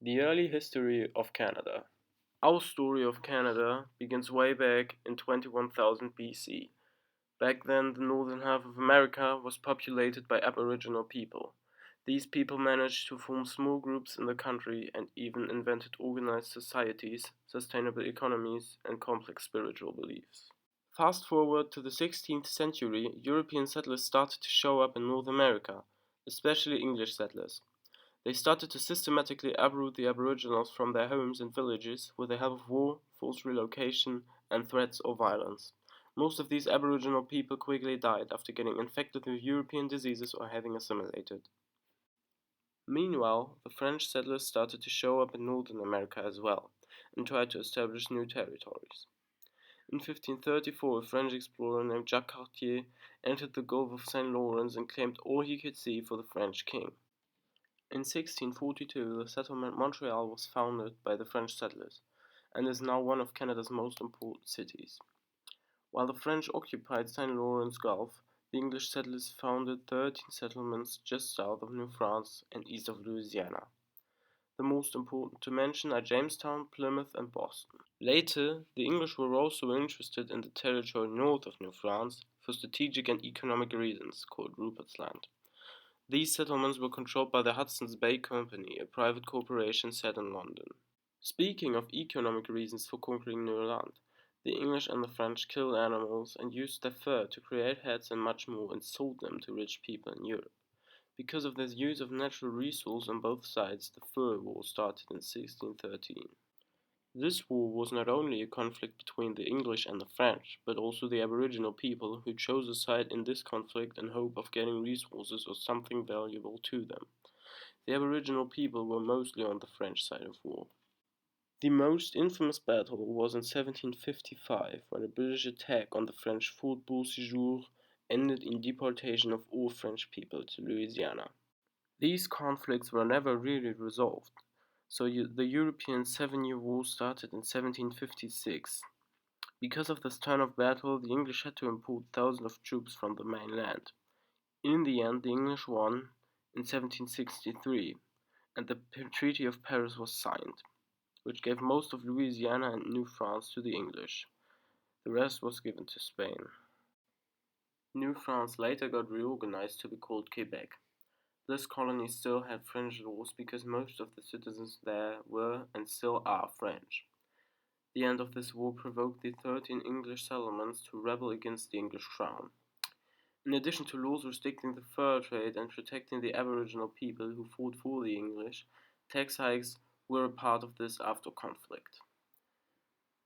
The early history of Canada. Our story of Canada begins way back in 21,000 BC. Back then, the northern half of America was populated by Aboriginal people. These people managed to form small groups in the country and even invented organized societies, sustainable economies, and complex spiritual beliefs. Fast forward to the 16th century, European settlers started to show up in North America, especially English settlers. They started to systematically uproot the Aboriginals from their homes and villages with the help of war, forced relocation, and threats or violence. Most of these Aboriginal people quickly died after getting infected with European diseases or having assimilated. Meanwhile, the French settlers started to show up in Northern America as well, and tried to establish new territories. In 1534, a French explorer named Jacques Cartier entered the Gulf of St. Lawrence and claimed all he could see for the French king. In 1642, the settlement Montreal was founded by the French settlers, and is now one of Canada's most important cities. While the French occupied St. Lawrence Gulf, the English settlers founded 13 settlements just south of New France and east of Louisiana. The most important to mention are Jamestown, Plymouth, and Boston. Later, the English were also interested in the territory north of New France for strategic and economic reasons, called Rupert's Land. These settlements were controlled by the Hudson's Bay Company, a private corporation set in London. Speaking of economic reasons for conquering new land, the English and the French killed animals and used their fur to create hats and much more and sold them to rich people in Europe. Because of this use of natural resources on both sides, the Fur War started in 1613. This war was not only a conflict between the English and the French, but also the Aboriginal people who chose a side in this conflict in hope of getting resources or something valuable to them. The Aboriginal people were mostly on the French side of war. The most infamous battle was in 1755, when a British attack on the French Fort Beauséjour ended in deportation of all French people to Louisiana. These conflicts were never really resolved, so the European Seven-Year War started in 1756. Because of this turn of battle, the English had to import thousands of troops from the mainland. In the end, the English won in 1763, and the Treaty of Paris was signed, which gave most of Louisiana and New France to the English. The rest was given to Spain. New France later got reorganized to be called Quebec. This colony still had French laws because most of the citizens there were and still are French. The end of this war provoked the 13 English settlements to rebel against the English crown. In addition to laws restricting the fur trade and protecting the Aboriginal people who fought for the English, tax hikes were a part of this after conflict.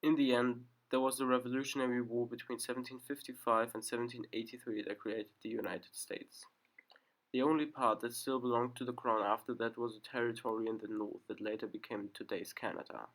In the end, there was the Revolutionary War between 1755 and 1783 that created the United States. The only part that still belonged to the crown after that was a territory in the north that later became today's Canada.